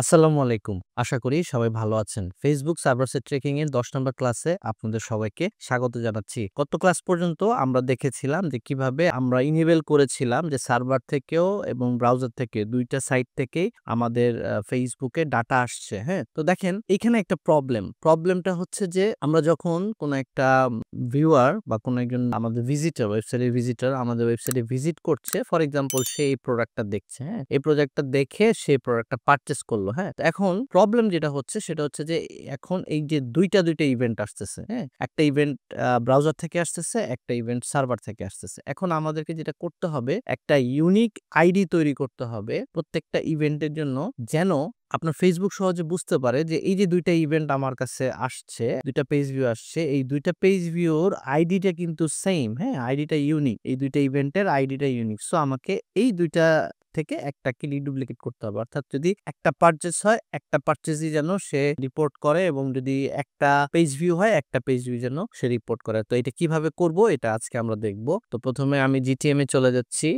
আসসালামু আলাইকুম। আশা করি সবাই ভালো আছেন। Facebook সার্ভার ট্র্যাকিং এর ১০ নম্বর ক্লাসে আপনাদের সবাইকে স্বাগত জানাচ্ছি। গত ক্লাস পর্যন্ত আমরা দেখেছিলাম যে কিভাবে আমরা ইনেবল করেছিলাম যে সার্ভার থেকেও এবং ব্রাউজার থেকে ২ টা সাইট থেকেই আমাদের Facebook এ ডাটা আসছে, হ্যাঁ? তো দেখেন এইখানে একটা প্রবলেমটা হচ্ছে যে আমরা যখন কোন একটা ভিউয়ার বা কোন একজন আমাদের ওয়েবসাইটের ভিজিটর আমাদের ওয়েবসাইটে ভিজিট করছে। ফর এক্সাম্পল সে এই প্রোডাক্টটা দেখছে, হ্যাঁ? এই প্রোডাক্টটা দেখে সে প্রোডাক্টটা পারচেজ করলো, হ্যাঁ? তো এখন প্রবলেম যেটা হচ্ছে সেটা হচ্ছে যে এখন এই যে ২ টা ইভেন্ট আসতেছে, হ্যাঁ? একটা ইভেন্ট ব্রাউজার থেকে আসতেছে, একটা ইভেন্ট সার্ভার থেকে আসতেছে। এখন আমাদেরকে যেটা করতে হবে একটা ইউনিক আইডি তৈরি করতে হবে প্রত্যেকটা ইভেন্টের জন্য যেন আপনার Facebook সহজে বুঝতে পারে যে এই যে ২ টা ইভেন্ট আমার কাছে আসছে, ২ টা পেজ ভিউ আসছে। এই ২ টা পেজ ভিউর আইডিটা কিন্তু সেইম, হ্যাঁ? আইডিটা ইউনিক। এই ২ টা ইভেন্টের আইডিটা ইউনিক। সো আমাকে এই ২ টা থেকে একটাকে ডিডুপ্লিকেট করতে হবে। অর্থাৎ যদি একটা পারচেজ হয়, একটা পারচেজই যেন সে রিপোর্ট করে এবং যদি একটা পেজ ভিউ হয়, একটা পেজ ভিউ যেন সে রিপোর্ট করে। তো এটা কিভাবে করব এটা আজকে আমরা দেখব। তো ১ম এ আমি GTM এ চলে যাচ্ছি।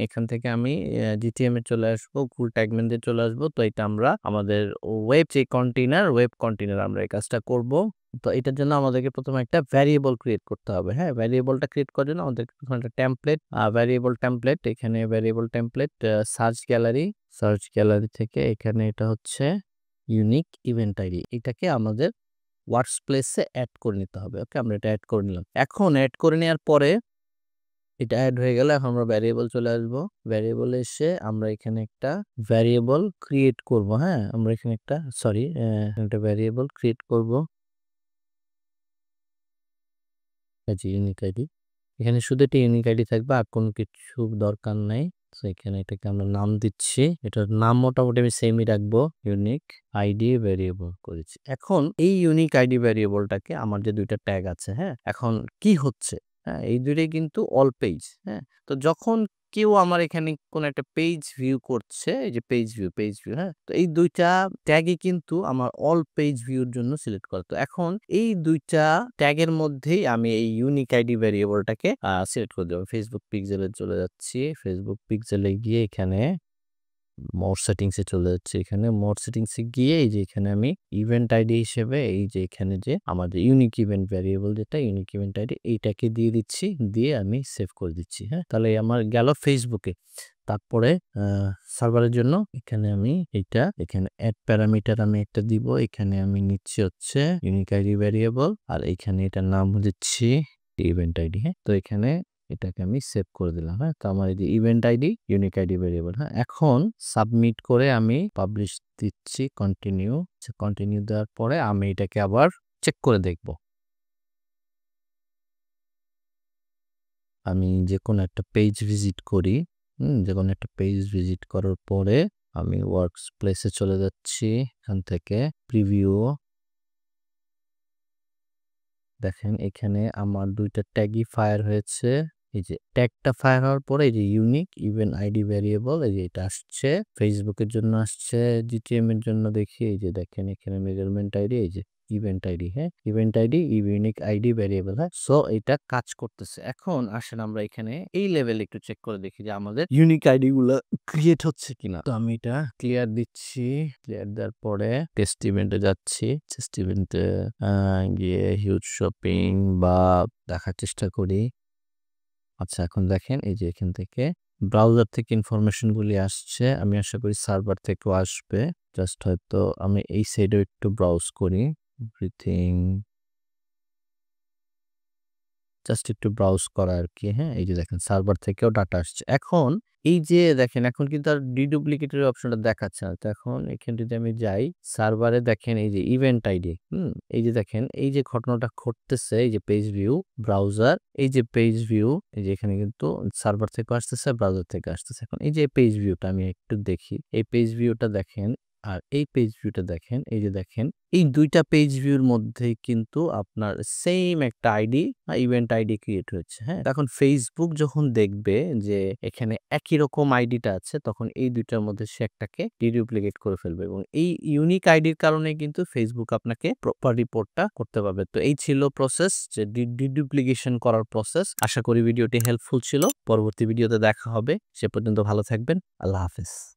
এখান থেকে আমি GTM এ চলে আসবো, ফুল ট্যাগমেন্ট দিয়ে চলে আসবো। তো এটা আমরা আমাদের ওয়েব কন্টেইনার আমরা এই কাজটা করব। তো এটার জন্য আমাদেরকে ১ম এ একটা ভ্যারিয়েবল ক্রিয়েট করতে হবে, হ্যাঁ? ভ্যারিয়েবলটা ক্রিয়েট করার জন্য আমাদেরকে ১ম একটা টেমপ্লেট এখানে ভ্যারিয়েবল টেমপ্লেট সার্চ গ্যালারি থেকে এখানে এটা হচ্ছে ইউনিক ইভেন্ট আইডি। এটাকে আমাদের ওয়ার্কস্পেসে এড করে নিতে হবে। ওকে? আমরা এটা এড করে নিলাম। এখন এড করে নেওয়ার পরে এটা এড হয়ে গেলে এখন আমরা ভ্যারিয়েবল চলে আসবো। ভ্যারিয়েবলে এসে আমরা এখানে একটা ভ্যারিয়েবল ক্রিয়েট করব, হ্যাঁ? আমরা এখানে একটা ভ্যারিয়েবল ক্রিয়েট করব। এই যে ইউনিক আইডি। এখানে শুধু একটা ইউনিক আইডি থাকবে আর কোনো কিছু দরকার নাই। সো এখানে এটাকে আমরা নাম দিচ্ছি। এটার নাম মোটামুটি আমি সেমই রাখবো। ইউনিক আইডি ভ্যারিয়েবল করেছি। এখন এই ইউনিক আইডি ভ্যারিয়েবলটাকে আমার যে ২ টা ট্যাগ আছে, হ্যাঁ? এখন কি হচ্ছে? হ্যাঁ? এই ২ টাই কিন্তু অল পেজ, হ্যাঁ? তো যখন কেউ আমার এখানে কোনো একটা পেজ ভিউ করছে, এই যে পেজ ভিউ, হ্যাঁ? তো এই ২ টা ট্যাগই কিন্তু আমার অল পেজ ভিউর জন্য সিলেক্ট করা। তো এখন এই ২ টা ট্যাগের মধ্যেই আমি এই ইউনিক আইডি ভ্যারিয়েবলটাকে সিলেক্ট করে দেব। Facebook পিক্সেলে চলে যাচ্ছি। Facebook পিক্সেলে গিয়ে এখানে মোর সেটিংস এ চলে যাচ্ছি। এখানে মোর সেটিংস এ গিয়ে এই যে এখানে আমি ইভেন্ট আইডি হিসেবে এই যে এখানে যে আমাদের ইউনিক ইভেন্ট ভ্যারিয়েবল যেটা ইউনিক ইভেন্ট আইডি এইটাকে দিয়ে দিচ্ছি। দিয়ে আমি সেভ করে দিচ্ছি, হ্যাঁ? তাহলে আমার গেল Facebook এ। তারপরে সার্ভারের জন্য এখানে আমি এখানে এড প্যারামিটার আমি একটা দিব। এখানে আমি নিচ্ছি হচ্ছে ইউনিক আইডি ভ্যারিয়েবল আর এখানে এটার নাম দিচ্ছি ইভেন্ট আইডি, হ্যাঁ? তো এখানে এটাকে আমি সেভ করে দিলাম, হ্যাঁ? তো আমার এই যে event ID, unique ID variable, হ্যাঁ? এখন সাবমিট করে আমি পাবলিশ দিচ্ছি কন্টিনিউ। কন্টিনিউ দেওয়ার পরে আমি এটাকে আবার চেক করে দেখব। আমি যেকোনো একটা পেজ ভিজিট করি, যেকোনো একটা পেজ ভিজিট করার পরে আমি ওয়ার্কস প্লেসে চলে যাচ্ছি। এখান থেকে প্রিভিউ দেখেন এখানে আমার ২ টা ট্যাগই ফায়ার হয়েছে। এই যে ট্যাগটা ফায়ার হওয়ার পরে এই যে ইউনিক ইভেন্ট আইডি ভ্যারিয়েবল এই যে এটা আসছে। Facebook এর জন্য আসছে, GTM এর জন্য দেখি এই যে দেখেন এখানে মেজারমেন্ট আইডি এই যে ইভেন্ট আইডি, হ্যাঁ? Event ID, unique ID variable, হ্যাঁ? সো এটা কাজ করতেছে। এখন আসেন আমরা এখানে এই লেভেলে একটু চেক করে দেখি যে আমাদের ইউনিক আইডি গুলা ক্রিয়েট হচ্ছে কিনা। তো আমি এটা ক্লিয়ার দিচ্ছি। ক্লিয়ার দেওয়ার পরে টেস্ট ইভেন্টে যাচ্ছি। টেস্ট ইভেন্টে গিয়ে হিউজ শপিং বা দেখার চেষ্টা করি। আচ্ছা এখন দেখেন এই যে এখান থেকে ব্রাউজার থেকে ইনফরমেশন গুলি আসছে। আমি আশা করি সার্ভার থেকেও আসবে। জাস্ট হয়তো আমি এই সাইডেও একটু ব্রাউজ করি। এভরিথিং জাস্ট একটু ব্রাউজ করা আরকি, হ্যাঁ? এই যে দেখেন সার্ভার থেকেও ডাটা আসছে। এখন এই যে দেখেন এখন কিন্তু আর ডিডুপ্লিকেটের অপশনটা দেখাচ্ছে না। তো এখন এখানে যদি আমি যাই সার্ভারে দেখেন এই যে ইভেন্ট আইডি, এই যে দেখেন এই যে ঘটনাটা ঘটতেছে এই যে পেজ ভিউ, ব্রাউজার, এই যে পেজ ভিউ, এই যে এখানে কিন্তু সার্ভার থেকেও আসতেছে, ব্রাউজার থেকে আসতেছে। এখন এই যে পেজ ভিউটা আমি একটু দেখি। এই পেজ ভিউটা দেখেন আর এই পেজ ভিউটা দেখেন, এই যে দেখেন এই ২ টা পেজ ভিউর মধ্যেই কিন্তু আপনার সেইম একটা আইডি ইভেন্ট আইডি ক্রিয়েট হয়েছে, হ্যাঁ? এখন Facebook যখন দেখবে যে এখানে একই রকম আইডিটা আছে তখন এই ২ টার মধ্যে সে একটাকে ডিডুপ্লিকেট করে ফেলবে এবং এই ইউনিক আইডির কারণে কিন্তু Facebook আপনাকে প্রপার রিপোর্টটা করতে পারবে। তো এই ছিল প্রসেস যে ডিডুপ্লিকেশন করার প্রসেস। আশা করি ভিডিওটি হেল্পফুল ছিল। পরবর্তী ভিডিওতে দেখা হবে। সে পর্যন্ত ভালো থাকবেন। আল্লাহ হাফেজ।